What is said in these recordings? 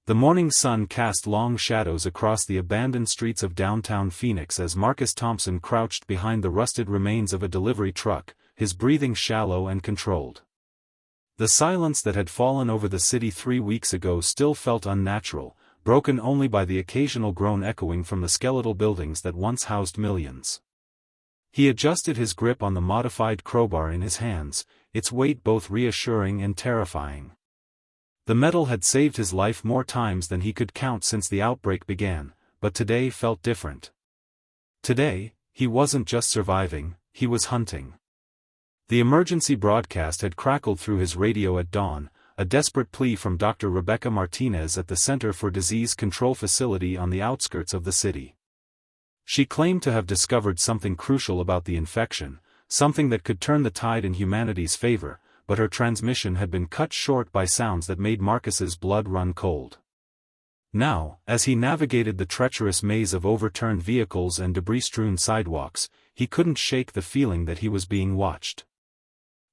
The morning sun cast long shadows across the abandoned streets of downtown Phoenix as Marcus Thompson crouched behind the rusted remains of a delivery truck, his breathing shallow and controlled. The silence that had fallen over the city 3 weeks ago still felt unnatural, broken only by the occasional groan echoing from the skeletal buildings that once housed millions. He adjusted his grip on the modified crowbar in his hands, its weight both reassuring and terrifying. The metal had saved his life more times than he could count since the outbreak began, but today felt different. Today, he wasn't just surviving, he was hunting. The emergency broadcast had crackled through his radio at dawn, a desperate plea from Dr. Rebecca Martinez at the Center for Disease Control facility on the outskirts of the city. She claimed to have discovered something crucial about the infection, something that could turn the tide in humanity's favor, but her transmission had been cut short by sounds that made Marcus's blood run cold. Now, as he navigated the treacherous maze of overturned vehicles and debris-strewn sidewalks, he couldn't shake the feeling that he was being watched.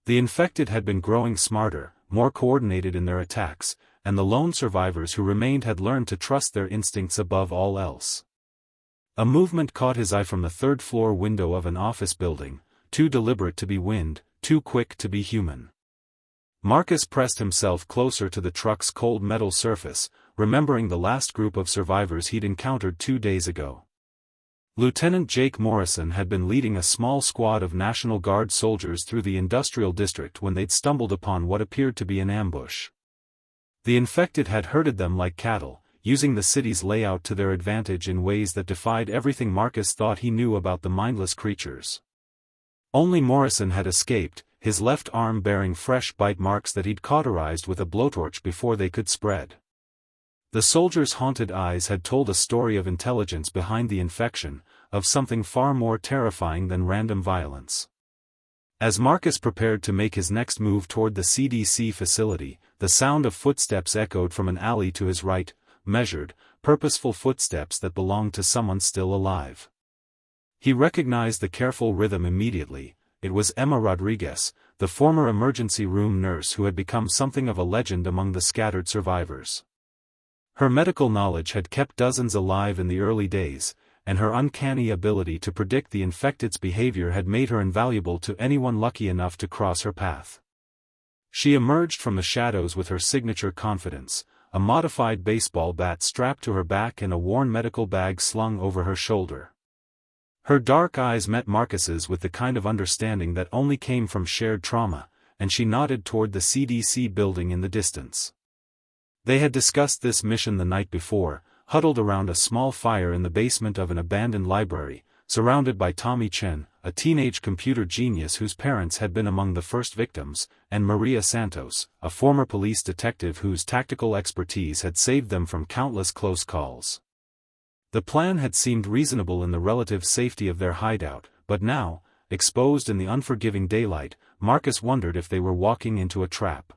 The infected had been growing smarter, more coordinated in their attacks, and the lone survivors who remained had learned to trust their instincts above all else. A movement caught his eye from the third-floor window of an office building, too deliberate to be wind, too quick to be human. Marcus pressed himself closer to the truck's cold metal surface, remembering the last group of survivors he'd encountered 2 days ago. Lieutenant Jake Morrison had been leading a small squad of National Guard soldiers through the industrial district when they'd stumbled upon what appeared to be an ambush. The infected had herded them like cattle, using the city's layout to their advantage in ways that defied everything Marcus thought he knew about the mindless creatures. Only Morrison had escaped, his left arm bearing fresh bite marks that he'd cauterized with a blowtorch before they could spread. The soldiers' haunted eyes had told a story of intelligence behind the infection, of something far more terrifying than random violence. As Marcus prepared to make his next move toward the CDC facility, the sound of footsteps echoed from an alley to his right, measured, purposeful footsteps that belonged to someone still alive. He recognized the careful rhythm immediately. It was Emma Rodriguez, the former emergency room nurse who had become something of a legend among the scattered survivors. Her medical knowledge had kept dozens alive in the early days, and her uncanny ability to predict the infected's behavior had made her invaluable to anyone lucky enough to cross her path. She emerged from the shadows with her signature confidence, a modified baseball bat strapped to her back and a worn medical bag slung over her shoulder. Her dark eyes met Marcus's with the kind of understanding that only came from shared trauma, and she nodded toward the CDC building in the distance. They had discussed this mission the night before, huddled around a small fire in the basement of an abandoned library, surrounded by Tommy Chen, a teenage computer genius whose parents had been among the first victims, and Maria Santos, a former police detective whose tactical expertise had saved them from countless close calls. The plan had seemed reasonable in the relative safety of their hideout, but now, exposed in the unforgiving daylight, Marcus wondered if they were walking into a trap.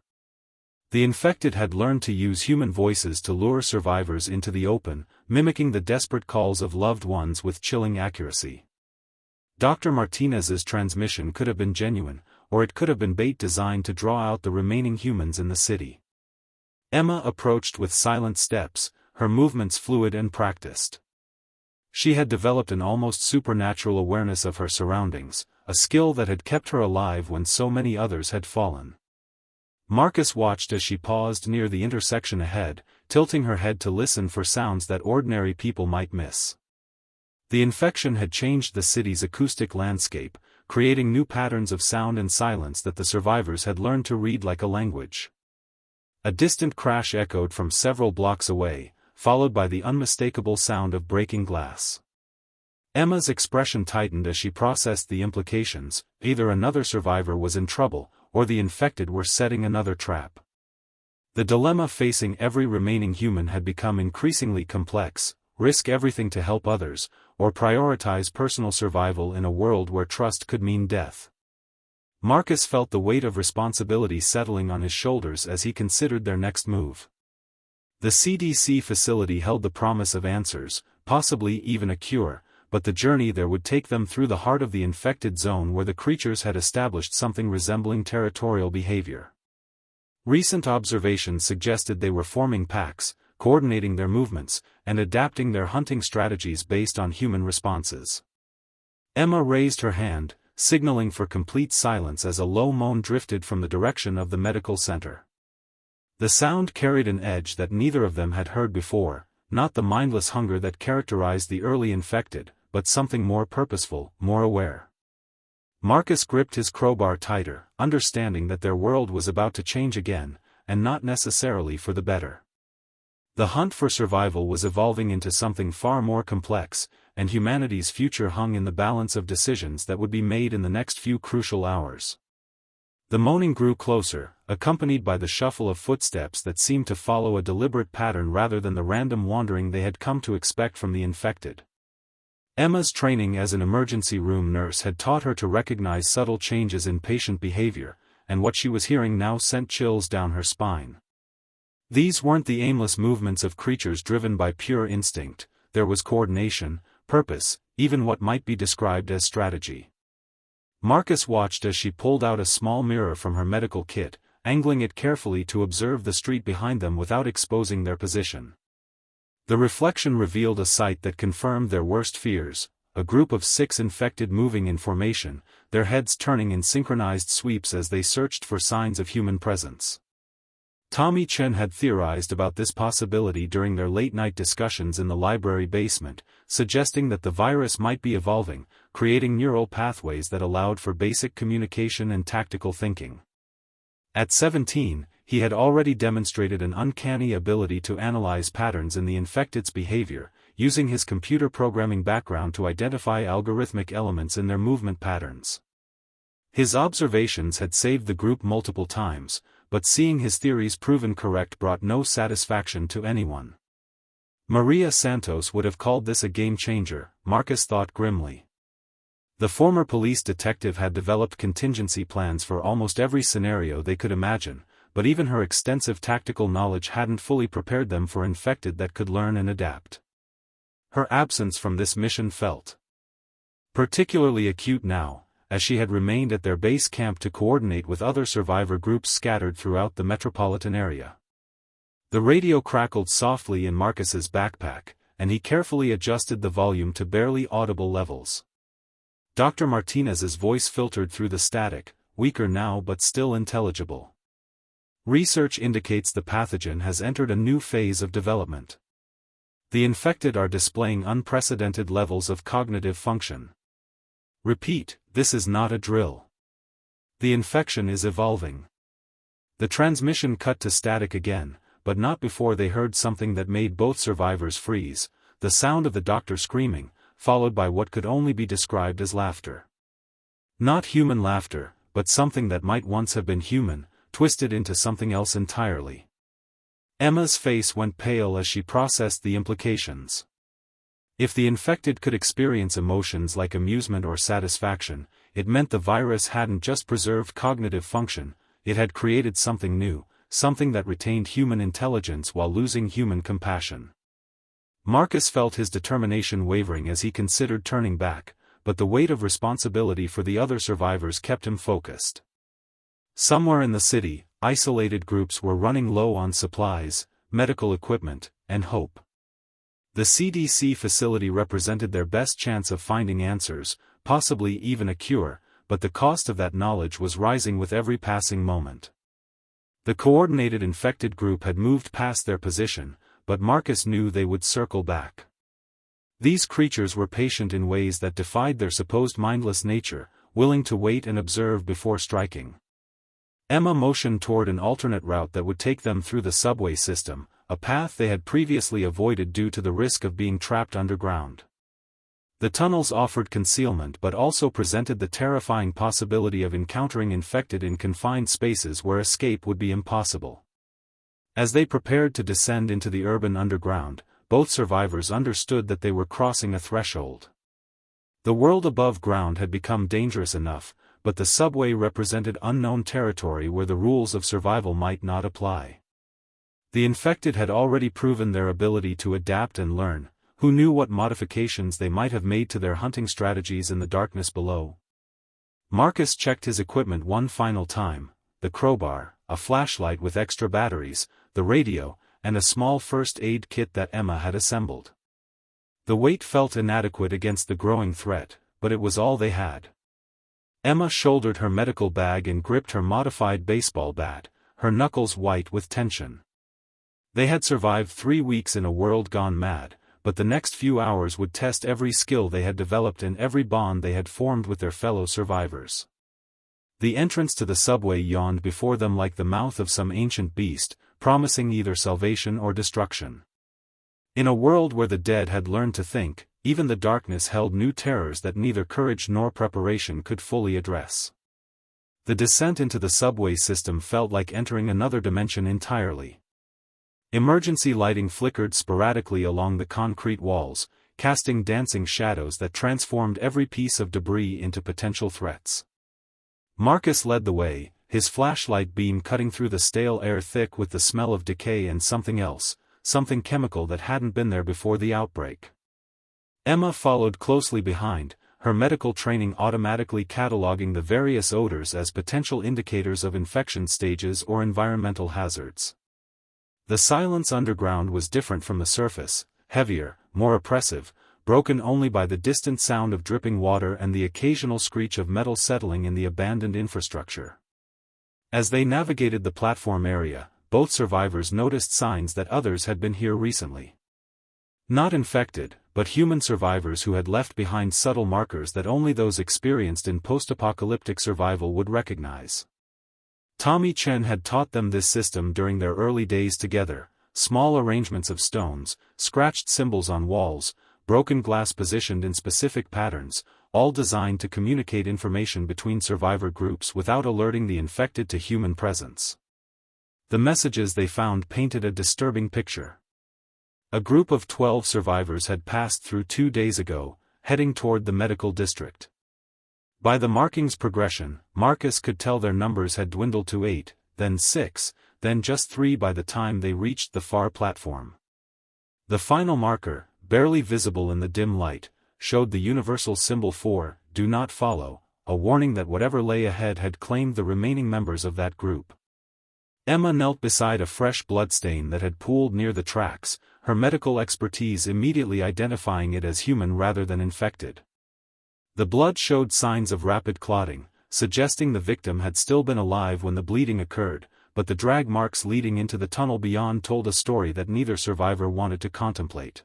The infected had learned to use human voices to lure survivors into the open, mimicking the desperate calls of loved ones with chilling accuracy. Dr. Martinez's transmission could have been genuine, or it could have been bait designed to draw out the remaining humans in the city. Emma approached with silent steps, her movements fluid and practiced. She had developed an almost supernatural awareness of her surroundings, a skill that had kept her alive when so many others had fallen. Marcus watched as she paused near the intersection ahead, tilting her head to listen for sounds that ordinary people might miss. The infection had changed the city's acoustic landscape, creating new patterns of sound and silence that the survivors had learned to read like a language. A distant crash echoed from several blocks away, followed by the unmistakable sound of breaking glass. Emma's expression tightened as she processed the implications. Either another survivor was in trouble, or the infected were setting another trap. The dilemma facing every remaining human had become increasingly complex: risk everything to help others, or prioritize personal survival in a world where trust could mean death. Marcus felt the weight of responsibility settling on his shoulders as he considered their next move. The CDC facility held the promise of answers, possibly even a cure, but the journey there would take them through the heart of the infected zone where the creatures had established something resembling territorial behavior. Recent observations suggested they were forming packs, coordinating their movements, and adapting their hunting strategies based on human responses. Emma raised her hand, signaling for complete silence as a low moan drifted from the direction of the medical center. The sound carried an edge that neither of them had heard before, not the mindless hunger that characterized the early infected, but something more purposeful, more aware. Marcus gripped his crowbar tighter, understanding that their world was about to change again, and not necessarily for the better. The hunt for survival was evolving into something far more complex, and humanity's future hung in the balance of decisions that would be made in the next few crucial hours. The moaning grew closer, accompanied by the shuffle of footsteps that seemed to follow a deliberate pattern rather than the random wandering they had come to expect from the infected. Emma's training as an emergency room nurse had taught her to recognize subtle changes in patient behavior, and what she was hearing now sent chills down her spine. These weren't the aimless movements of creatures driven by pure instinct, there was coordination, purpose, even what might be described as strategy. Marcus watched as she pulled out a small mirror from her medical kit, angling it carefully to observe the street behind them without exposing their position. The reflection revealed a sight that confirmed their worst fears, a group of 6 infected moving in formation, their heads turning in synchronized sweeps as they searched for signs of human presence. Tommy Chen had theorized about this possibility during their late-night discussions in the library basement, suggesting that the virus might be evolving, creating neural pathways that allowed for basic communication and tactical thinking. At 17, he had already demonstrated an uncanny ability to analyze patterns in the infected's behavior, using his computer programming background to identify algorithmic elements in their movement patterns. His observations had saved the group multiple times, but seeing his theories proven correct brought no satisfaction to anyone. Maria Santos would have called this a game-changer, Marcus thought grimly. The former police detective had developed contingency plans for almost every scenario they could imagine, but even her extensive tactical knowledge hadn't fully prepared them for infected that could learn and adapt. Her absence from this mission felt particularly acute now, as she had remained at their base camp to coordinate with other survivor groups scattered throughout the metropolitan area. The radio crackled softly in Marcus's backpack, and he carefully adjusted the volume to barely audible levels. Dr. Martinez's voice filtered through the static, weaker now but still intelligible. Research indicates the pathogen has entered a new phase of development. The infected are displaying unprecedented levels of cognitive function. Repeat, this is not a drill. The infection is evolving. The transmission cut to static again, but not before they heard something that made both survivors freeze, the sound of the doctor screaming, followed by what could only be described as laughter. Not human laughter, but something that might once have been human, twisted into something else entirely. Emma's face went pale as she processed the implications. If the infected could experience emotions like amusement or satisfaction, it meant the virus hadn't just preserved cognitive function, it had created something new, something that retained human intelligence while losing human compassion. Marcus felt his determination wavering as he considered turning back, but the weight of responsibility for the other survivors kept him focused. Somewhere in the city, isolated groups were running low on supplies, medical equipment, and hope. The CDC facility represented their best chance of finding answers, possibly even a cure, but the cost of that knowledge was rising with every passing moment. The coordinated infected group had moved past their position, but Marcus knew they would circle back. These creatures were patient in ways that defied their supposed mindless nature, willing to wait and observe before striking. Emma motioned toward an alternate route that would take them through the subway system, a path they had previously avoided due to the risk of being trapped underground. The tunnels offered concealment but also presented the terrifying possibility of encountering infected in confined spaces where escape would be impossible. As they prepared to descend into the urban underground, both survivors understood that they were crossing a threshold. The world above ground had become dangerous enough, but the subway represented unknown territory where the rules of survival might not apply. The infected had already proven their ability to adapt and learn, who knew what modifications they might have made to their hunting strategies in the darkness below. Marcus checked his equipment one final time, the crowbar, a flashlight with extra batteries, the radio, and a small first aid kit that Emma had assembled. The weight felt inadequate against the growing threat, but it was all they had. Emma shouldered her medical bag and gripped her modified baseball bat, her knuckles white with tension. They had survived 3 weeks in a world gone mad, but the next few hours would test every skill they had developed and every bond they had formed with their fellow survivors. The entrance to the subway yawned before them like the mouth of some ancient beast, promising either salvation or destruction. In a world where the dead had learned to think, even the darkness held new terrors that neither courage nor preparation could fully address. The descent into the subway system felt like entering another dimension entirely. Emergency lighting flickered sporadically along the concrete walls, casting dancing shadows that transformed every piece of debris into potential threats. Marcus led the way, his flashlight beam cutting through the stale air thick with the smell of decay and something else, something chemical that hadn't been there before the outbreak. Emma followed closely behind, her medical training automatically cataloging the various odors as potential indicators of infection stages or environmental hazards. The silence underground was different from the surface, heavier, more oppressive, broken only by the distant sound of dripping water and the occasional screech of metal settling in the abandoned infrastructure. As they navigated the platform area, both survivors noticed signs that others had been here recently. Not infected, but human survivors who had left behind subtle markers that only those experienced in post-apocalyptic survival would recognize. Tommy Chen had taught them this system during their early days together: small arrangements of stones, scratched symbols on walls, broken glass positioned in specific patterns, all designed to communicate information between survivor groups without alerting the infected to human presence. The messages they found painted a disturbing picture. A group of 12 survivors had passed through 2 days ago, heading toward the medical district. By the marking's progression, Marcus could tell their numbers had dwindled to 8, then 6, then just 3 by the time they reached the far platform. The final marker, barely visible in the dim light, showed the universal symbol for "Do Not Follow," a warning that whatever lay ahead had claimed the remaining members of that group. Emma knelt beside a fresh bloodstain that had pooled near the tracks, her medical expertise immediately identifying it as human rather than infected. The blood showed signs of rapid clotting, suggesting the victim had still been alive when the bleeding occurred, but the drag marks leading into the tunnel beyond told a story that neither survivor wanted to contemplate.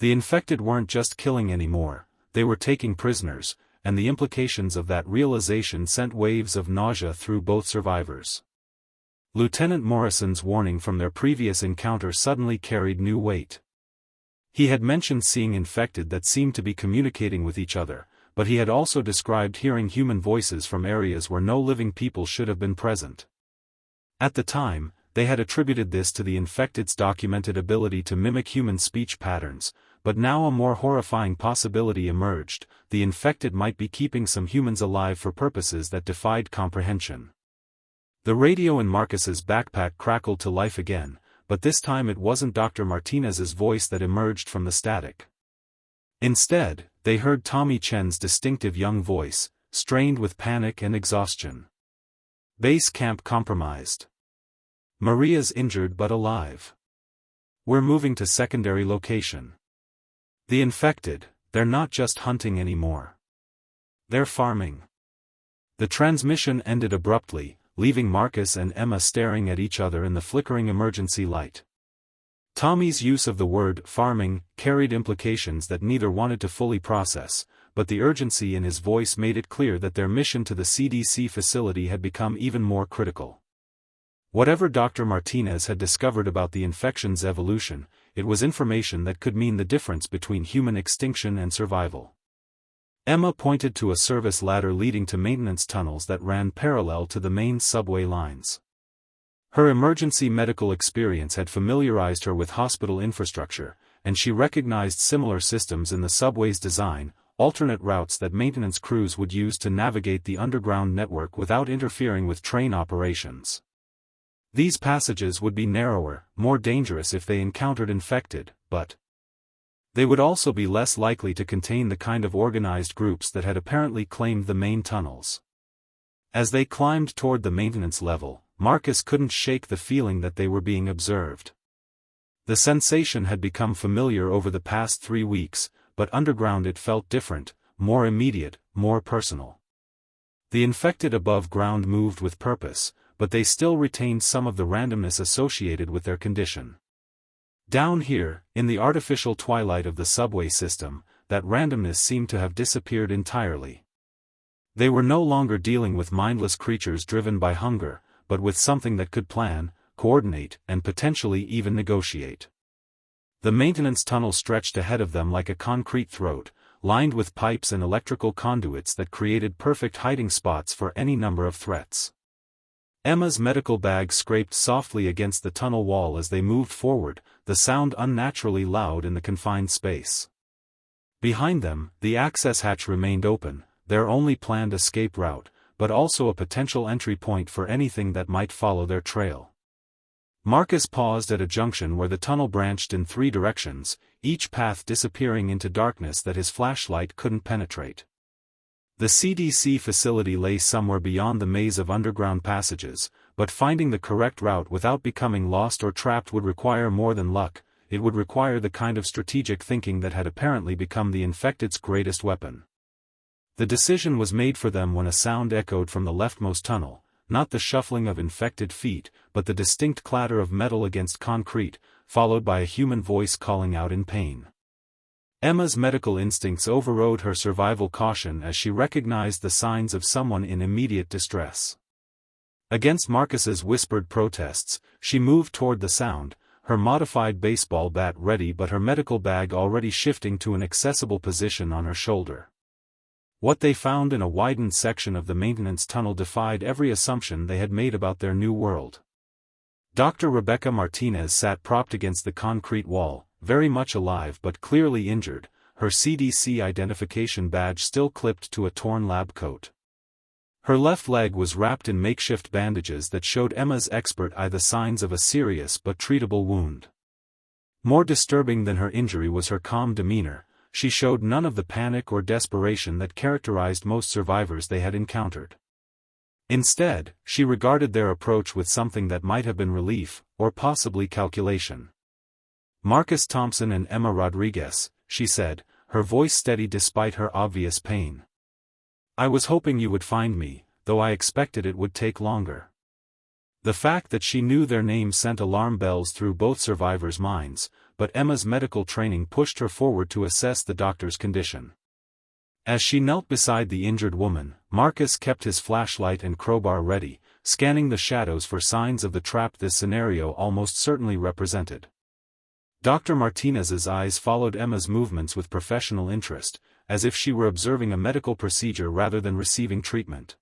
The infected weren't just killing anymore, they were taking prisoners, and the implications of that realization sent waves of nausea through both survivors. Lieutenant Morrison's warning from their previous encounter suddenly carried new weight. He had mentioned seeing infected that seemed to be communicating with each other, but he had also described hearing human voices from areas where no living people should have been present. At the time, they had attributed this to the infected's documented ability to mimic human speech patterns, but now a more horrifying possibility emerged: the infected might be keeping some humans alive for purposes that defied comprehension. The radio in Marcus's backpack crackled to life again, but this time it wasn't Dr. Martinez's voice that emerged from the static. Instead, they heard Tommy Chen's distinctive young voice, strained with panic and exhaustion. "Base camp compromised. Maria's injured but alive. We're moving to secondary location. The infected, they're not just hunting anymore. They're farming." The transmission ended abruptly, leaving Marcus and Emma staring at each other in the flickering emergency light. Tommy's use of the word "farming" carried implications that neither wanted to fully process, but the urgency in his voice made it clear that their mission to the CDC facility had become even more critical. Whatever Dr. Martinez had discovered about the infection's evolution, it was information that could mean the difference between human extinction and survival. Emma pointed to a service ladder leading to maintenance tunnels that ran parallel to the main subway lines. Her emergency medical experience had familiarized her with hospital infrastructure, and she recognized similar systems in the subway's design, alternate routes that maintenance crews would use to navigate the underground network without interfering with train operations. These passages would be narrower, more dangerous if they encountered infected, but they would also be less likely to contain the kind of organized groups that had apparently claimed the main tunnels. As they climbed toward the maintenance level, Marcus couldn't shake the feeling that they were being observed. The sensation had become familiar over the past 3 weeks, but underground it felt different, more immediate, more personal. The infected above ground moved with purpose, but they still retained some of the randomness associated with their condition. Down here, in the artificial twilight of the subway system, that randomness seemed to have disappeared entirely. They were no longer dealing with mindless creatures driven by hunger, but with something that could plan, coordinate, and potentially even negotiate. The maintenance tunnel stretched ahead of them like a concrete throat, lined with pipes and electrical conduits that created perfect hiding spots for any number of threats. Emma's medical bag scraped softly against the tunnel wall as they moved forward, the sound unnaturally loud in the confined space. Behind them, the access hatch remained open, their only planned escape route, but also a potential entry point for anything that might follow their trail. Marcus paused at a junction where the tunnel branched in 3 directions, each path disappearing into darkness that his flashlight couldn't penetrate. The CDC facility lay somewhere beyond the maze of underground passages, but finding the correct route without becoming lost or trapped would require more than luck. It would require the kind of strategic thinking that had apparently become the infected's greatest weapon. The decision was made for them when a sound echoed from the leftmost tunnel, not the shuffling of infected feet, but the distinct clatter of metal against concrete, followed by a human voice calling out in pain. Emma's medical instincts overrode her survival caution as she recognized the signs of someone in immediate distress. Against Marcus's whispered protests, she moved toward the sound, her modified baseball bat ready but her medical bag already shifting to an accessible position on her shoulder. What they found in a widened section of the maintenance tunnel defied every assumption they had made about their new world. Dr. Rebecca Martinez sat propped against the concrete wall, very much alive but clearly injured, her CDC identification badge still clipped to a torn lab coat. Her left leg was wrapped in makeshift bandages that showed Emma's expert eye the signs of a serious but treatable wound. More disturbing than her injury was her calm demeanor. She showed none of the panic or desperation that characterized most survivors they had encountered. Instead, she regarded their approach with something that might have been relief, or possibly calculation. "Marcus Thompson and Emma Rodriguez," she said, her voice steady despite her obvious pain. "I was hoping you would find me, though I expected it would take longer." The fact that she knew their names sent alarm bells through both survivors' minds, but Emma's medical training pushed her forward to assess the doctor's condition. As she knelt beside the injured woman, Marcus kept his flashlight and crowbar ready, scanning the shadows for signs of the trap this scenario almost certainly represented. Dr. Martinez's eyes followed Emma's movements with professional interest, as if she were observing a medical procedure rather than receiving treatment.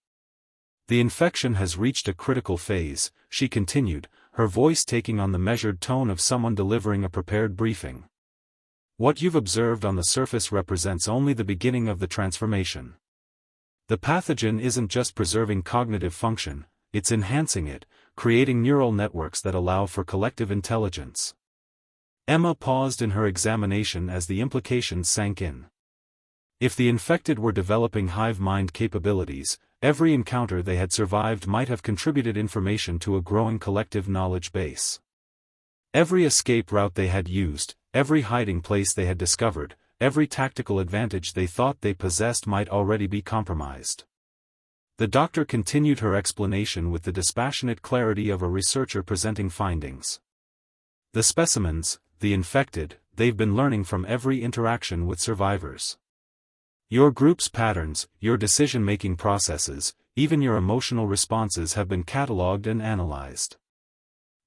"The infection has reached a critical phase," she continued, her voice taking on the measured tone of someone delivering a prepared briefing. "What you've observed on the surface represents only the beginning of the transformation. The pathogen isn't just preserving cognitive function, it's enhancing it, creating neural networks that allow for collective intelligence." Emma paused in her examination as the implications sank in. If the infected were developing hive mind capabilities, every encounter they had survived might have contributed information to a growing collective knowledge base. Every escape route they had used, every hiding place they had discovered, every tactical advantage they thought they possessed might already be compromised. The doctor continued her explanation with the dispassionate clarity of a researcher presenting findings. "The specimens, the infected, they've been learning from every interaction with survivors. Your group's patterns, your decision-making processes, even your emotional responses have been catalogued and analyzed.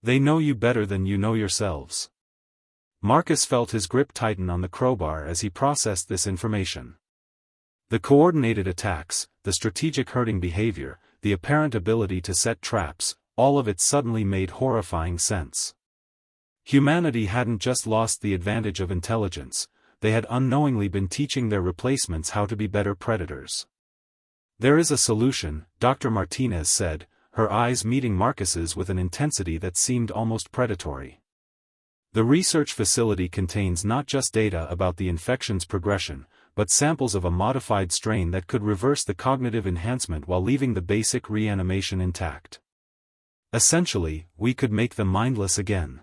They know you better than you know yourselves." Marcus felt his grip tighten on the crowbar as he processed this information. The coordinated attacks, the strategic herding behavior, the apparent ability to set traps, all of it suddenly made horrifying sense. Humanity hadn't just lost the advantage of intelligence, they had unknowingly been teaching their replacements how to be better predators. "There is a solution," Dr. Martinez said, her eyes meeting Marcus's with an intensity that seemed almost predatory. "The research facility contains not just data about the infection's progression, but samples of a modified strain that could reverse the cognitive enhancement while leaving the basic reanimation intact. Essentially, we could make them mindless again."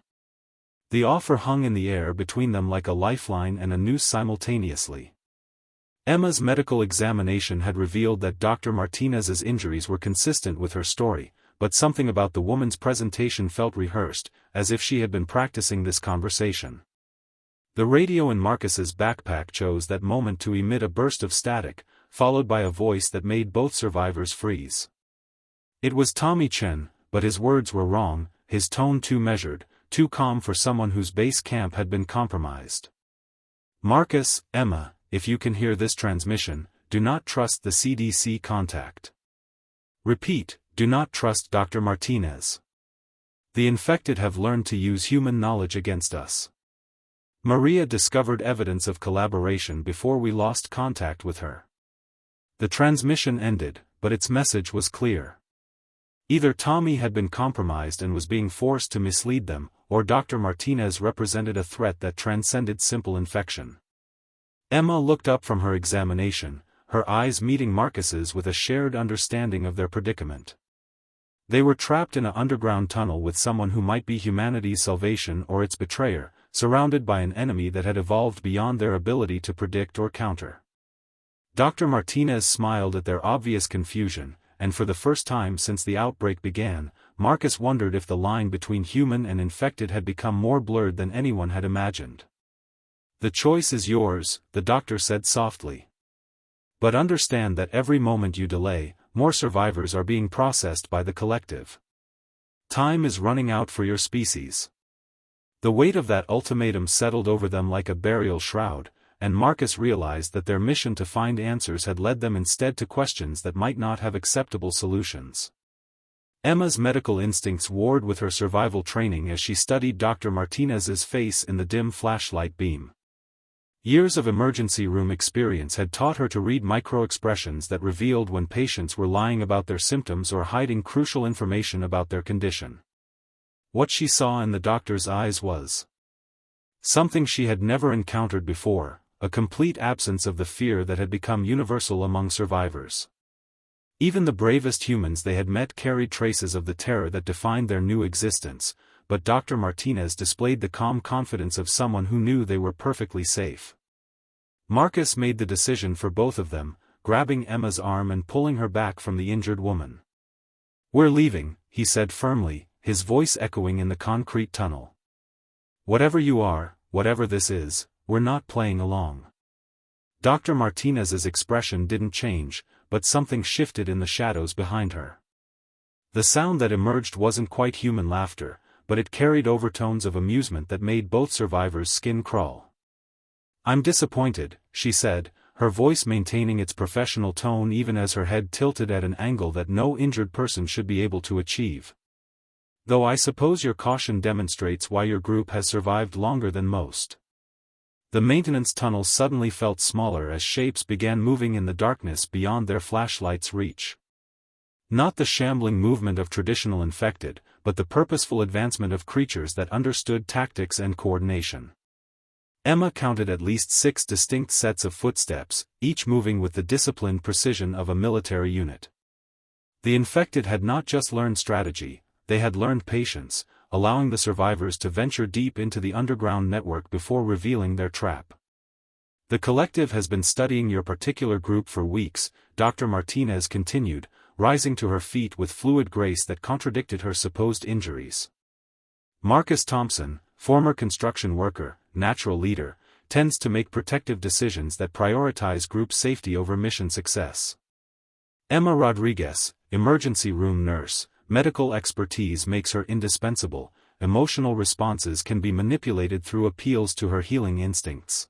The offer hung in the air between them like a lifeline and a noose simultaneously. Emma's medical examination had revealed that Dr. Martinez's injuries were consistent with her story, but something about the woman's presentation felt rehearsed, as if she had been practicing this conversation. The radio in Marcus's backpack chose that moment to emit a burst of static, followed by a voice that made both survivors freeze. It was Tommy Chen, but his words were wrong, his tone too measured, too calm for someone whose base camp had been compromised. Marcus, Emma, if you can hear this transmission, do not trust the CDC contact. Repeat, do not trust Dr. Martinez. The infected have learned to use human knowledge against us. Maria discovered evidence of collaboration before we lost contact with her. The transmission ended, but its message was clear. Either Tommy had been compromised and was being forced to mislead them, or Dr. Martinez represented a threat that transcended simple infection. Emma looked up from her examination, her eyes meeting Marcus's with a shared understanding of their predicament. They were trapped in an underground tunnel with someone who might be humanity's salvation or its betrayer, surrounded by an enemy that had evolved beyond their ability to predict or counter. Dr. Martinez smiled at their obvious confusion, and for the first time since the outbreak began, Marcus wondered if the line between human and infected had become more blurred than anyone had imagined. The choice is yours, the doctor said softly. But understand that every moment you delay, more survivors are being processed by the collective. Time is running out for your species. The weight of that ultimatum settled over them like a burial shroud, and Marcus realized that their mission to find answers had led them instead to questions that might not have acceptable solutions. Emma's medical instincts warred with her survival training as she studied Dr. Martinez's face in the dim flashlight beam. Years of emergency room experience had taught her to read micro-expressions that revealed when patients were lying about their symptoms or hiding crucial information about their condition. What she saw in the doctor's eyes was something she had never encountered before, a complete absence of the fear that had become universal among survivors. Even the bravest humans they had met carried traces of the terror that defined their new existence, but Dr. Martinez displayed the calm confidence of someone who knew they were perfectly safe. Marcus made the decision for both of them, grabbing Emma's arm and pulling her back from the injured woman. "We're leaving," he said firmly, his voice echoing in the concrete tunnel. "Whatever you are, whatever this is, we're not playing along." Dr. Martinez's expression didn't change, but something shifted in the shadows behind her. The sound that emerged wasn't quite human laughter, but it carried overtones of amusement that made both survivors' skin crawl. "I'm disappointed," she said, her voice maintaining its professional tone even as her head tilted at an angle that no injured person should be able to achieve. "Though I suppose your caution demonstrates why your group has survived longer than most." The maintenance tunnel suddenly felt smaller as shapes began moving in the darkness beyond their flashlight's reach. Not the shambling movement of traditional infected, but the purposeful advancement of creatures that understood tactics and coordination. Emma counted at least 6 distinct sets of footsteps, each moving with the disciplined precision of a military unit. The infected had not just learned strategy, they had learned patience, allowing the survivors to venture deep into the underground network before revealing their trap. "The collective has been studying your particular group for weeks," Dr. Martinez continued, rising to her feet with fluid grace that contradicted her supposed injuries. "Marcus Thompson, former construction worker, natural leader, tends to make protective decisions that prioritize group safety over mission success. Emma Rodriguez, emergency room nurse, medical expertise makes her indispensable, emotional responses can be manipulated through appeals to her healing instincts."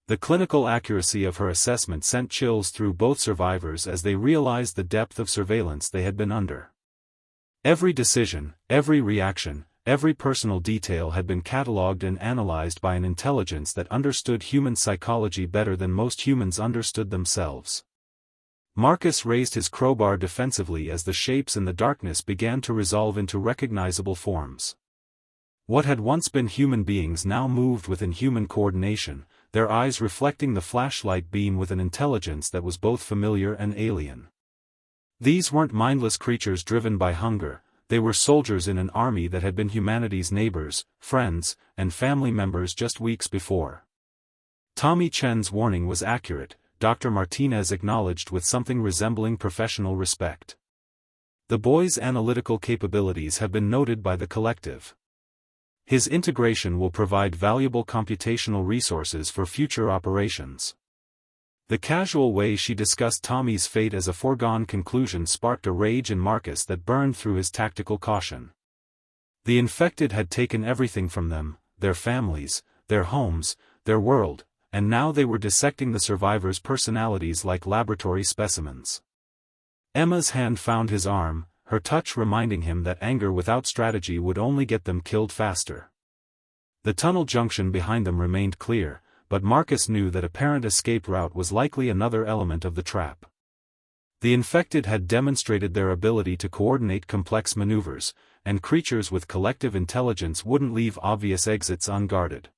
The clinical accuracy of her assessment sent chills through both survivors as they realized the depth of surveillance they had been under. Every decision, every reaction, every personal detail had been catalogued and analyzed by an intelligence that understood human psychology better than most humans understood themselves. Marcus raised his crowbar defensively as the shapes in the darkness began to resolve into recognizable forms. What had once been human beings now moved with inhuman coordination, their eyes reflecting the flashlight beam with an intelligence that was both familiar and alien. These weren't mindless creatures driven by hunger, they were soldiers in an army that had been humanity's neighbors, friends, and family members just weeks before. Tommy Chen's warning was accurate, Dr. Martinez acknowledged with something resembling professional respect. The boy's analytical capabilities have been noted by the collective. His integration will provide valuable computational resources for future operations. The casual way she discussed Tommy's fate as a foregone conclusion sparked a rage in Marcus that burned through his tactical caution. The infected had taken everything from them, their families, their homes, their world, and now they were dissecting the survivors' personalities like laboratory specimens. Emma's hand found his arm, her touch reminding him that anger without strategy would only get them killed faster. The tunnel junction behind them remained clear, but Marcus knew that apparent escape route was likely another element of the trap. The infected had demonstrated their ability to coordinate complex maneuvers, and creatures with collective intelligence wouldn't leave obvious exits unguarded.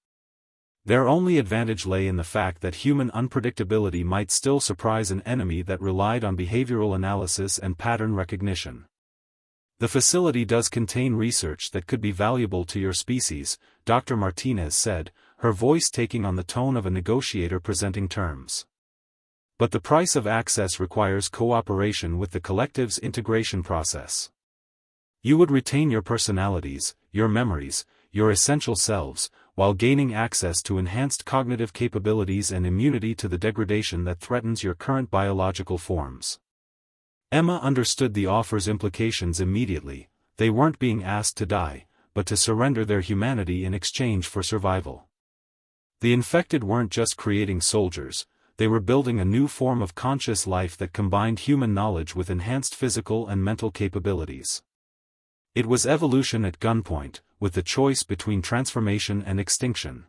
Their only advantage lay in the fact that human unpredictability might still surprise an enemy that relied on behavioral analysis and pattern recognition. The facility does contain research that could be valuable to your species, Dr. Martinez said, her voice taking on the tone of a negotiator presenting terms. But the price of access requires cooperation with the collective's integration process. You would retain your personalities, your memories, your essential selves, while gaining access to enhanced cognitive capabilities and immunity to the degradation that threatens your current biological forms. Emma understood the offer's implications immediately. They weren't being asked to die, but to surrender their humanity in exchange for survival. The infected weren't just creating soldiers, they were building a new form of conscious life that combined human knowledge with enhanced physical and mental capabilities. It was evolution at gunpoint, with the choice between transformation and extinction.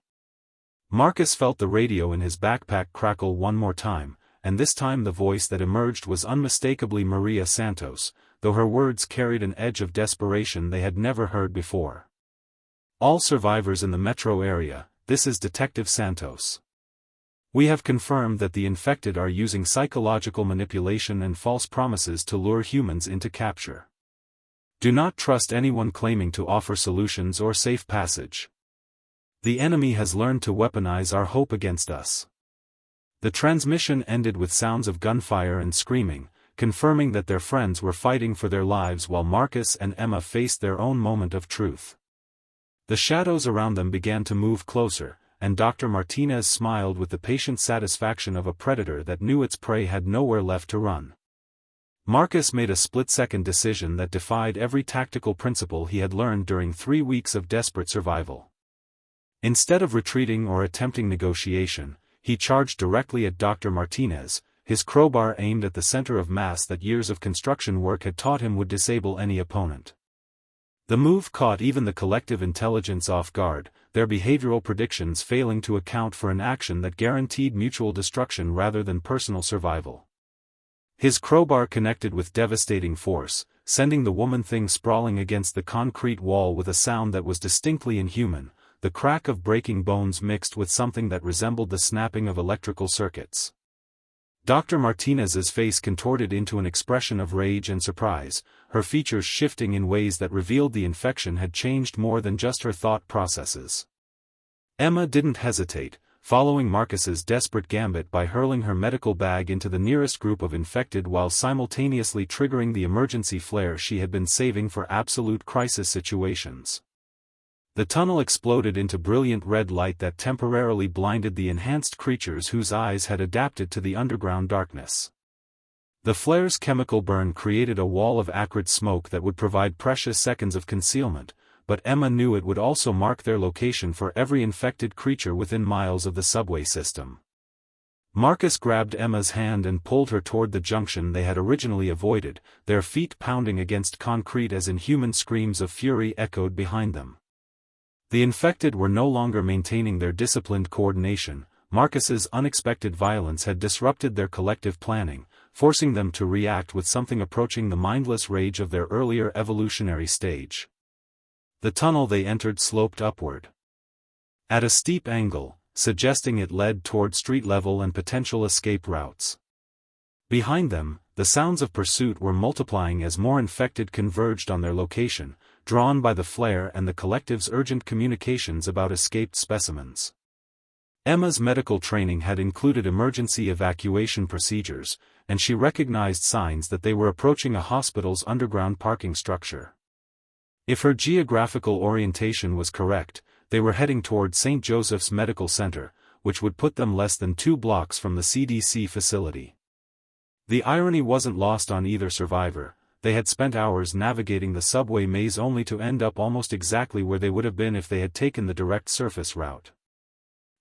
Marcus felt the radio in his backpack crackle one more time, and this time the voice that emerged was unmistakably Maria Santos, though her words carried an edge of desperation they had never heard before. All survivors in the metro area, this is Detective Santos. We have confirmed that the infected are using psychological manipulation and false promises to lure humans into capture. Do not trust anyone claiming to offer solutions or safe passage. The enemy has learned to weaponize our hope against us. The transmission ended with sounds of gunfire and screaming, confirming that their friends were fighting for their lives while Marcus and Emma faced their own moment of truth. The shadows around them began to move closer, and Dr. Martinez smiled with the patient satisfaction of a predator that knew its prey had nowhere left to run. Marcus made a split-second decision that defied every tactical principle he had learned during 3 weeks of desperate survival. Instead of retreating or attempting negotiation, he charged directly at Dr. Martinez, his crowbar aimed at the center of mass that years of construction work had taught him would disable any opponent. The move caught even the collective intelligence off guard, their behavioral predictions failing to account for an action that guaranteed mutual destruction rather than personal survival. His crowbar connected with devastating force, sending the woman-thing sprawling against the concrete wall with a sound that was distinctly inhuman, the crack of breaking bones mixed with something that resembled the snapping of electrical circuits. Dr. Martinez's face contorted into an expression of rage and surprise, her features shifting in ways that revealed the infection had changed more than just her thought processes. Emma didn't hesitate, following Marcus's desperate gambit by hurling her medical bag into the nearest group of infected while simultaneously triggering the emergency flare she had been saving for absolute crisis situations. The tunnel exploded into brilliant red light that temporarily blinded the enhanced creatures whose eyes had adapted to the underground darkness. The flare's chemical burn created a wall of acrid smoke that would provide precious seconds of concealment, but Emma knew it would also mark their location for every infected creature within miles of the subway system. Marcus grabbed Emma's hand and pulled her toward the junction they had originally avoided, their feet pounding against concrete as inhuman screams of fury echoed behind them. The infected were no longer maintaining their disciplined coordination. Marcus's unexpected violence had disrupted their collective planning, forcing them to react with something approaching the mindless rage of their earlier evolutionary stage. The tunnel they entered sloped upward at a steep angle, suggesting it led toward street level and potential escape routes. Behind them, the sounds of pursuit were multiplying as more infected converged on their location, drawn by the flare and the collective's urgent communications about escaped specimens. Emma's medical training had included emergency evacuation procedures, and she recognized signs that they were approaching a hospital's underground parking structure. If her geographical orientation was correct, they were heading toward St. Joseph's Medical Center, which would put them less than 2 blocks from the CDC facility. The irony wasn't lost on either survivor. They had spent hours navigating the subway maze only to end up almost exactly where they would have been if they had taken the direct surface route.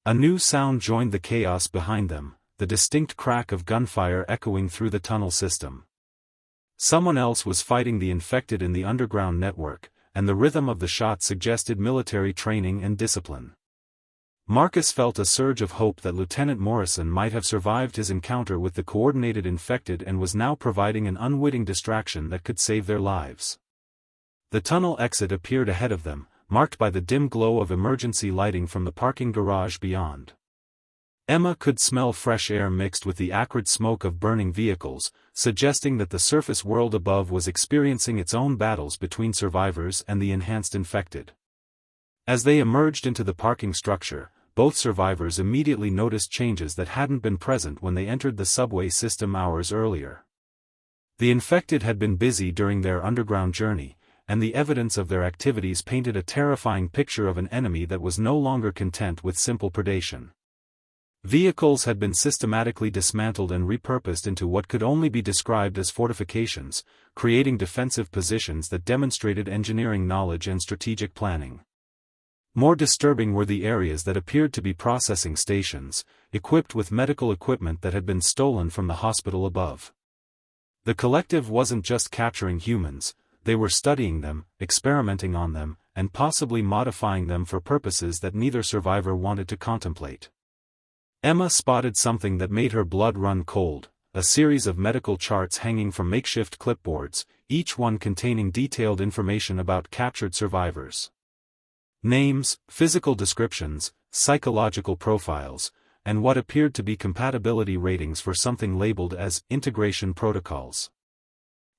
A new sound joined the chaos behind them, the distinct crack of gunfire echoing through the tunnel system. Someone else was fighting the infected in the underground network, and the rhythm of the shot suggested military training and discipline. Marcus felt a surge of hope that Lieutenant Morrison might have survived his encounter with the coordinated infected and was now providing an unwitting distraction that could save their lives. The tunnel exit appeared ahead of them, marked by the dim glow of emergency lighting from the parking garage beyond. Emma could smell fresh air mixed with the acrid smoke of burning vehicles, suggesting that the surface world above was experiencing its own battles between survivors and the enhanced infected. As they emerged into the parking structure, both survivors immediately noticed changes that hadn't been present when they entered the subway system hours earlier. The infected had been busy during their underground journey, and the evidence of their activities painted a terrifying picture of an enemy that was no longer content with simple predation. Vehicles had been systematically dismantled and repurposed into what could only be described as fortifications, creating defensive positions that demonstrated engineering knowledge and strategic planning. More disturbing were the areas that appeared to be processing stations, equipped with medical equipment that had been stolen from the hospital above. The collective wasn't just capturing humans, they were studying them, experimenting on them, and possibly modifying them for purposes that neither survivor wanted to contemplate. Emma spotted something that made her blood run cold, a series of medical charts hanging from makeshift clipboards, each one containing detailed information about captured survivors. Names, physical descriptions, psychological profiles, and what appeared to be compatibility ratings for something labeled as integration protocols.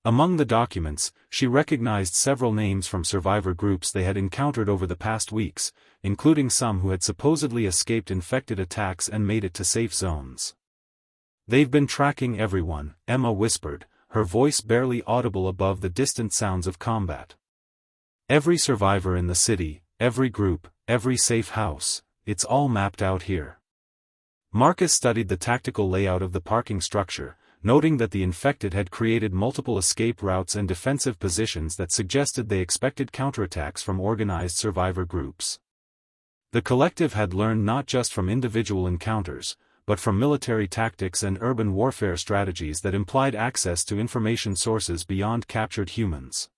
Among the documents, she recognized several names from survivor groups they had encountered over the past weeks, including some who had supposedly escaped infected attacks and made it to safe zones. "They've been tracking everyone," Emma whispered, her voice barely audible above the distant sounds of combat. "Every survivor in the city, every group, every safe house, it's all mapped out here." Marcus studied the tactical layout of the parking structure, noting that the infected had created multiple escape routes and defensive positions that suggested they expected counterattacks from organized survivor groups. The collective had learned not just from individual encounters, but from military tactics and urban warfare strategies that implied access to information sources beyond captured humans.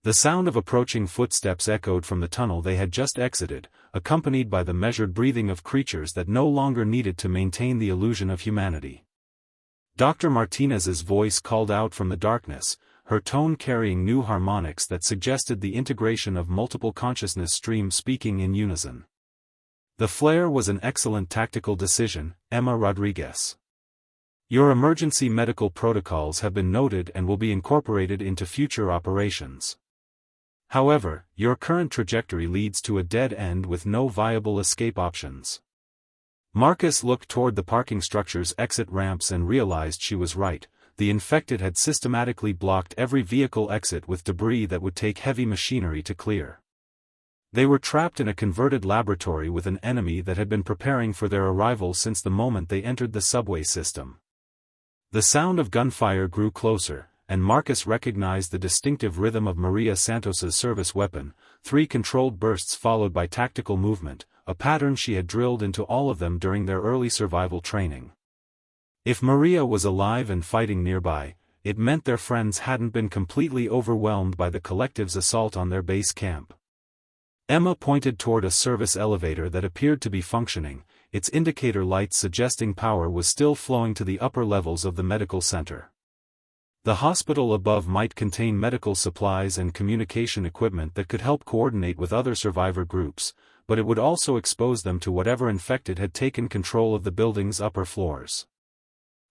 The sound of approaching footsteps echoed from the tunnel they had just exited, accompanied by the measured breathing of creatures that no longer needed to maintain the illusion of humanity. Dr. Martinez's voice called out from the darkness, her tone carrying new harmonics that suggested the integration of multiple consciousness streams speaking in unison. "The flare was an excellent tactical decision, Emma Rodriguez. Your emergency medical protocols have been noted and will be incorporated into future operations. However, your current trajectory leads to a dead end with no viable escape options." Marcus looked toward the parking structure's exit ramps and realized she was right. The infected had systematically blocked every vehicle exit with debris that would take heavy machinery to clear. They were trapped in a converted laboratory with an enemy that had been preparing for their arrival since the moment they entered the subway system. The sound of gunfire grew closer, and Marcus recognized the distinctive rhythm of Maria Santos's service weapon, 3 controlled bursts followed by tactical movement, a pattern she had drilled into all of them during their early survival training. If Maria was alive and fighting nearby, it meant their friends hadn't been completely overwhelmed by the collective's assault on their base camp. Emma pointed toward a service elevator that appeared to be functioning, its indicator lights suggesting power was still flowing to the upper levels of the medical center. The hospital above might contain medical supplies and communication equipment that could help coordinate with other survivor groups, but it would also expose them to whatever infected had taken control of the building's upper floors.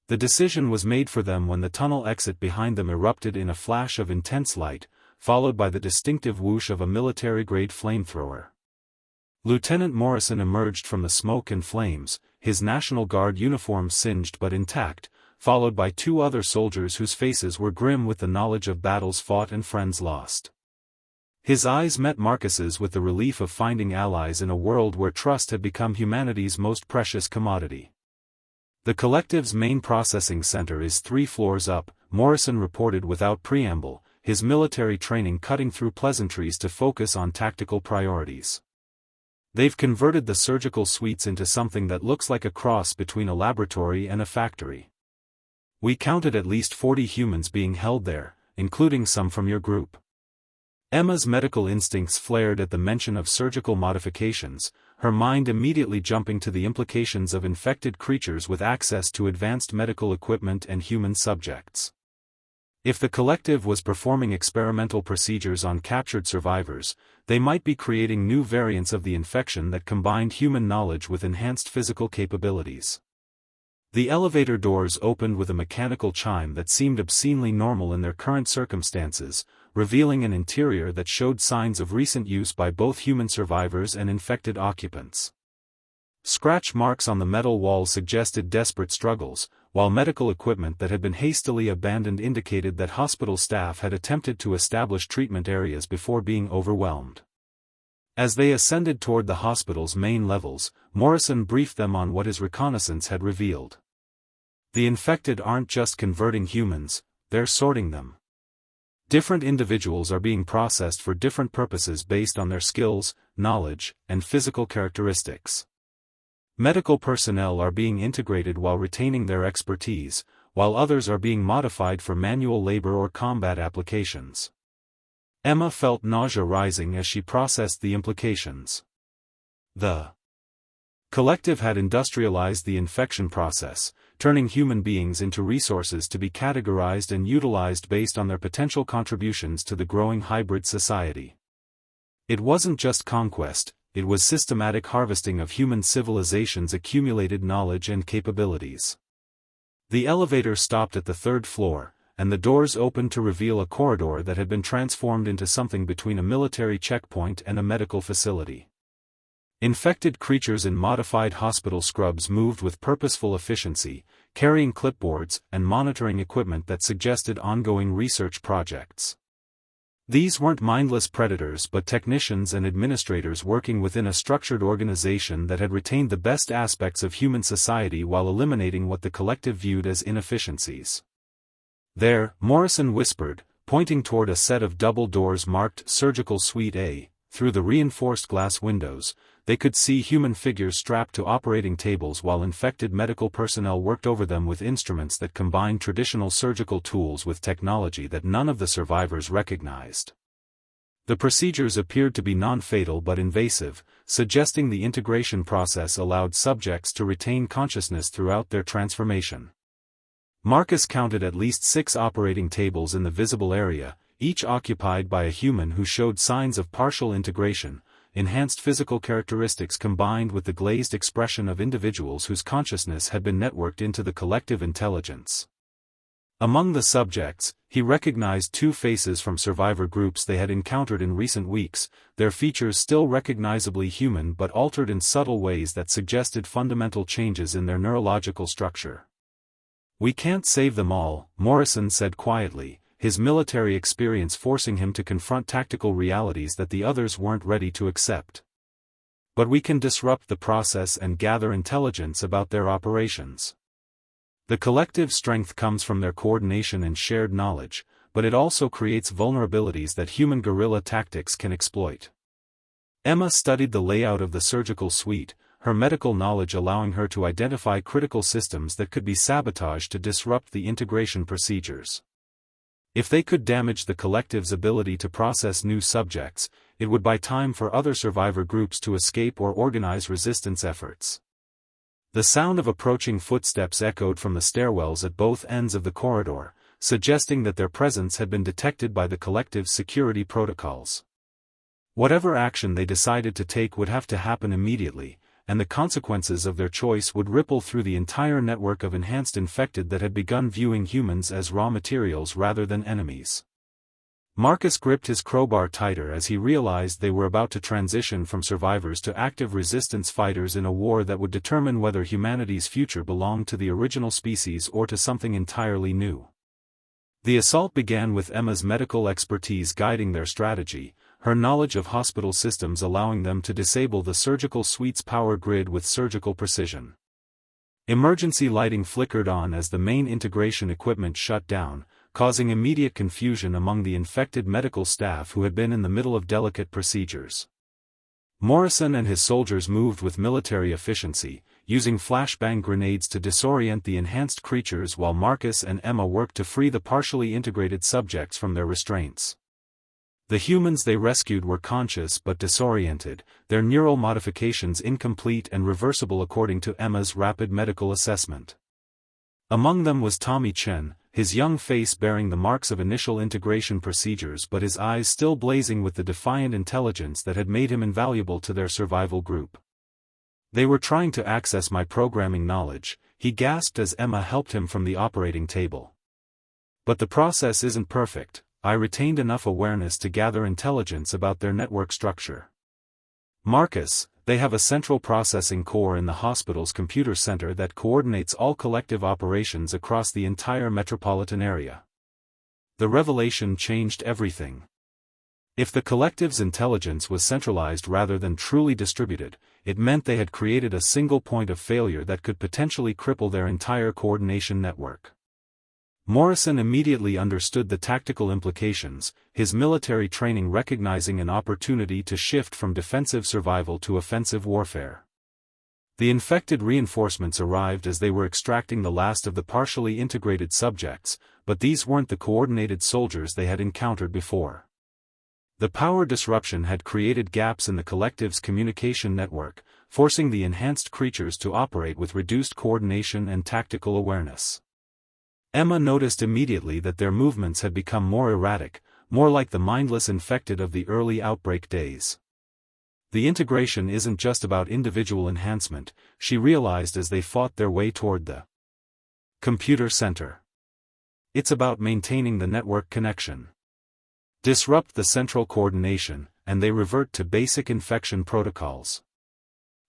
The decision was made for them when the tunnel exit behind them erupted in a flash of intense light, followed by the distinctive whoosh of a military-grade flamethrower. Lieutenant Morrison emerged from the smoke and flames, his National Guard uniform singed but intact, followed by two other soldiers whose faces were grim with the knowledge of battles fought and friends lost. His eyes met Marcus's with the relief of finding allies in a world where trust had become humanity's most precious commodity. The collective's main processing center is 3 floors up, Morrison reported without preamble, his military training cutting through pleasantries to focus on tactical priorities. They've converted the surgical suites into something that looks like a cross between a laboratory and a factory. We counted at least 40 humans being held there, including some from your group. Emma's medical instincts flared at the mention of surgical modifications, her mind immediately jumping to the implications of infected creatures with access to advanced medical equipment and human subjects. If the collective was performing experimental procedures on captured survivors, they might be creating new variants of the infection that combined human knowledge with enhanced physical capabilities. The elevator doors opened with a mechanical chime that seemed obscenely normal in their current circumstances, revealing an interior that showed signs of recent use by both human survivors and infected occupants. Scratch marks on the metal walls suggested desperate struggles, while medical equipment that had been hastily abandoned indicated that hospital staff had attempted to establish treatment areas before being overwhelmed. As they ascended toward the hospital's main levels, Morrison briefed them on what his reconnaissance had revealed. The infected aren't just converting humans, they're sorting them. Different individuals are being processed for different purposes based on their skills, knowledge, and physical characteristics. Medical personnel are being integrated while retaining their expertise, while others are being modified for manual labor or combat applications. Emma felt nausea rising as she processed the implications. The collective had industrialized the infection process, turning human beings into resources to be categorized and utilized based on their potential contributions to the growing hybrid society. It wasn't just conquest, it was systematic harvesting of human civilization's accumulated knowledge and capabilities. The elevator stopped at the 3rd floor, and the doors opened to reveal a corridor that had been transformed into something between a military checkpoint and a medical facility. Infected creatures in modified hospital scrubs moved with purposeful efficiency, carrying clipboards and monitoring equipment that suggested ongoing research projects. These weren't mindless predators but technicians and administrators working within a structured organization that had retained the best aspects of human society while eliminating what the collective viewed as inefficiencies. There, Morrison whispered, pointing toward a set of double doors marked Surgical Suite A. Through the reinforced glass windows, they could see human figures strapped to operating tables while infected medical personnel worked over them with instruments that combined traditional surgical tools with technology that none of the survivors recognized. The procedures appeared to be non-fatal but invasive, suggesting the integration process allowed subjects to retain consciousness throughout their transformation. Marcus counted at least 6 operating tables in the visible area, each occupied by a human who showed signs of partial integration, enhanced physical characteristics combined with the glazed expression of individuals whose consciousness had been networked into the collective intelligence. Among the subjects, he recognized 2 faces from survivor groups they had encountered in recent weeks, their features still recognizably human but altered in subtle ways that suggested fundamental changes in their neurological structure. "We can't save them all," Morrison said quietly, his military experience forcing him to confront tactical realities that the others weren't ready to accept. "But we can disrupt the process and gather intelligence about their operations. The collective strength comes from their coordination and shared knowledge, but it also creates vulnerabilities that human guerrilla tactics can exploit." Emma studied the layout of the surgical suite, her medical knowledge allowing her to identify critical systems that could be sabotaged to disrupt the integration procedures. If they could damage the collective's ability to process new subjects, it would buy time for other survivor groups to escape or organize resistance efforts. The sound of approaching footsteps echoed from the stairwells at both ends of the corridor, suggesting that their presence had been detected by the collective's security protocols. Whatever action they decided to take would have to happen immediately, and the consequences of their choice would ripple through the entire network of enhanced infected that had begun viewing humans as raw materials rather than enemies. Marcus gripped his crowbar tighter as he realized they were about to transition from survivors to active resistance fighters in a war that would determine whether humanity's future belonged to the original species or to something entirely new. The assault began with Emma's medical expertise guiding their strategy, her knowledge of hospital systems allowing them to disable the surgical suite's power grid with surgical precision. Emergency lighting flickered on as the main integration equipment shut down, causing immediate confusion among the infected medical staff who had been in the middle of delicate procedures. Morrison and his soldiers moved with military efficiency, using flashbang grenades to disorient the enhanced creatures while Marcus and Emma worked to free the partially integrated subjects from their restraints. The humans they rescued were conscious but disoriented, their neural modifications incomplete and reversible according to Emma's rapid medical assessment. Among them was Tommy Chen, his young face bearing the marks of initial integration procedures but his eyes still blazing with the defiant intelligence that had made him invaluable to their survival group. "They were trying to access my programming knowledge," he gasped as Emma helped him from the operating table. "But the process isn't perfect. I retained enough awareness to gather intelligence about their network structure." "Marcus, they have a central processing core in the hospital's computer center that coordinates all collective operations across the entire metropolitan area." The revelation changed everything. If the collective's intelligence was centralized rather than truly distributed, it meant they had created a single point of failure that could potentially cripple their entire coordination network. Morrison immediately understood the tactical implications, his military training recognizing an opportunity to shift from defensive survival to offensive warfare. The infected reinforcements arrived as they were extracting the last of the partially integrated subjects, but these weren't the coordinated soldiers they had encountered before. The power disruption had created gaps in the collective's communication network, forcing the enhanced creatures to operate with reduced coordination and tactical awareness. Emma noticed immediately that their movements had become more erratic, more like the mindless infected of the early outbreak days. The integration isn't just about individual enhancement, she realized as they fought their way toward the computer center. It's about maintaining the network connection. Disrupt the central coordination, and they revert to basic infection protocols.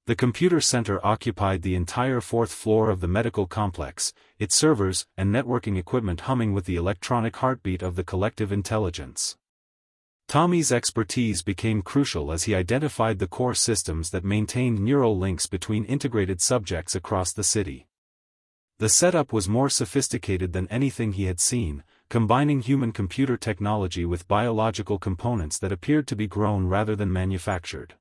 The computer center occupied the entire fourth floor of the medical complex, its servers and networking equipment humming with the electronic heartbeat of the collective intelligence. Tommy's expertise became crucial as he identified the core systems that maintained neural links between integrated subjects across the city. The setup was more sophisticated than anything he had seen, combining human-computer technology with biological components that appeared to be grown rather than manufactured.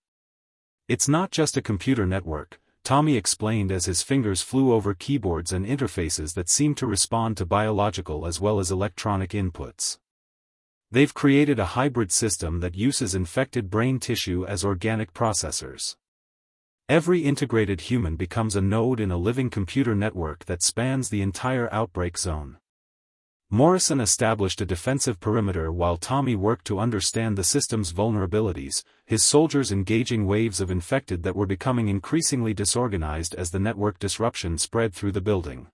"It's not just a computer network," Tommy explained as his fingers flew over keyboards and interfaces that seemed to respond to biological as well as electronic inputs. "They've created a hybrid system that uses infected brain tissue as organic processors. Every integrated human becomes a node in a living computer network that spans the entire outbreak zone." Morrison established a defensive perimeter while Tommy worked to understand the system's vulnerabilities, his soldiers engaging waves of infected that were becoming increasingly disorganized as the network disruption spread through the building.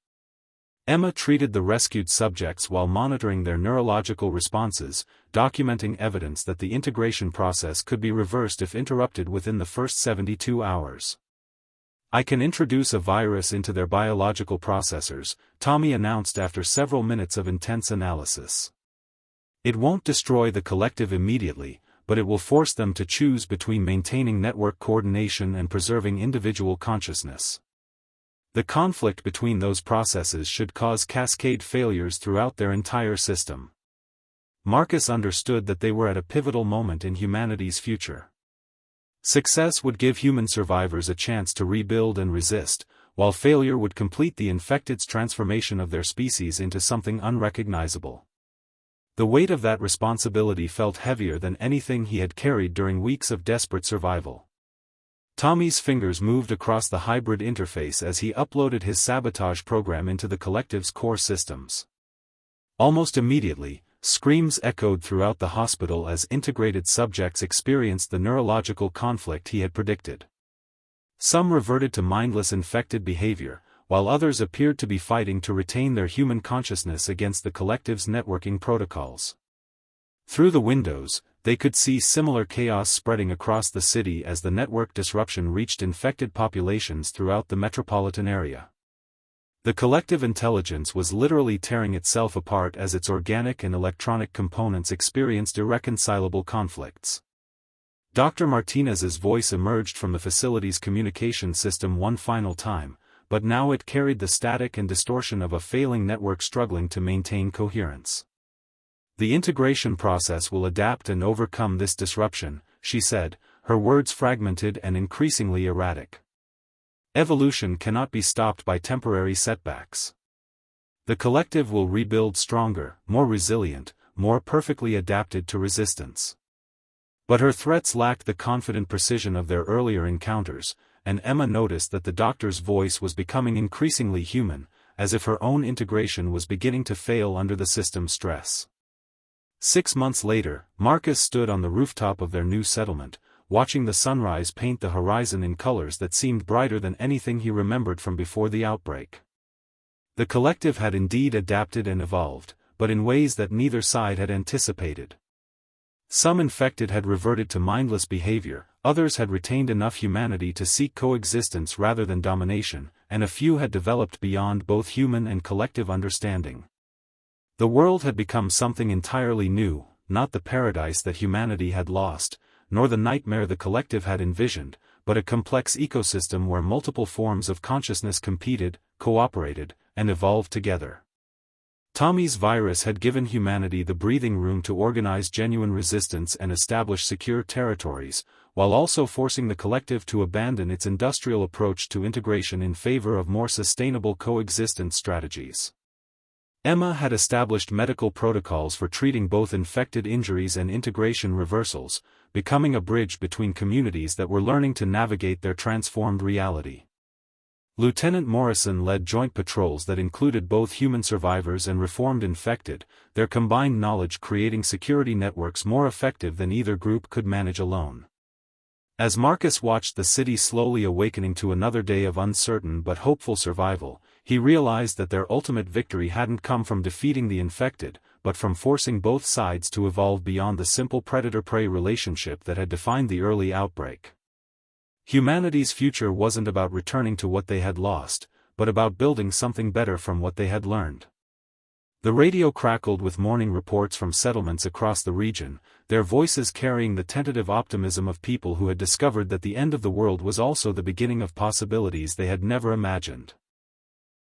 Emma treated the rescued subjects while monitoring their neurological responses, documenting evidence that the integration process could be reversed if interrupted within the first 72 hours. "I can introduce a virus into their biological processors," Tommy announced after several minutes of intense analysis. "It won't destroy the collective immediately, but it will force them to choose between maintaining network coordination and preserving individual consciousness. The conflict between those processes should cause cascade failures throughout their entire system." Marcus understood that they were at a pivotal moment in humanity's future. Success would give human survivors a chance to rebuild and resist, while failure would complete the infected's transformation of their species into something unrecognizable. The weight of that responsibility felt heavier than anything he had carried during weeks of desperate survival. Tommy's fingers moved across the hybrid interface as he uploaded his sabotage program into the collective's core systems. Almost immediately, screams echoed throughout the hospital as integrated subjects experienced the neurological conflict he had predicted. Some reverted to mindless infected behavior, while others appeared to be fighting to retain their human consciousness against the collective's networking protocols. Through the windows, they could see similar chaos spreading across the city as the network disruption reached infected populations throughout the metropolitan area. The collective intelligence was literally tearing itself apart as its organic and electronic components experienced irreconcilable conflicts. Dr. Martinez's voice emerged from the facility's communication system one final time, but now it carried the static and distortion of a failing network struggling to maintain coherence. "The integration process will adapt and overcome this disruption," she said, her words fragmented and increasingly erratic. "Evolution cannot be stopped by temporary setbacks. The collective will rebuild stronger, more resilient, more perfectly adapted to resistance." But her threats lacked the confident precision of their earlier encounters, and Emma noticed that the doctor's voice was becoming increasingly human, as if her own integration was beginning to fail under the system's stress. 6 months later, Marcus stood on the rooftop of their new settlement, watching the sunrise paint the horizon in colors that seemed brighter than anything he remembered from before the outbreak. The collective had indeed adapted and evolved, but in ways that neither side had anticipated. Some infected had reverted to mindless behavior, others had retained enough humanity to seek coexistence rather than domination, and a few had developed beyond both human and collective understanding. The world had become something entirely new, not the paradise that humanity had lost, nor the nightmare the collective had envisioned, but a complex ecosystem where multiple forms of consciousness competed, cooperated, and evolved together. Tommy's virus had given humanity the breathing room to organize genuine resistance and establish secure territories, while also forcing the collective to abandon its industrial approach to integration in favor of more sustainable coexistence strategies. Emma had established medical protocols for treating both infected injuries and integration reversals, becoming a bridge between communities that were learning to navigate their transformed reality. Lieutenant Morrison led joint patrols that included both human survivors and reformed infected, their combined knowledge creating security networks more effective than either group could manage alone. As Marcus watched the city slowly awakening to another day of uncertain but hopeful survival, he realized that their ultimate victory hadn't come from defeating the infected, but from forcing both sides to evolve beyond the simple predator-prey relationship that had defined the early outbreak. Humanity's future wasn't about returning to what they had lost, but about building something better from what they had learned. The radio crackled with morning reports from settlements across the region, their voices carrying the tentative optimism of people who had discovered that the end of the world was also the beginning of possibilities they had never imagined.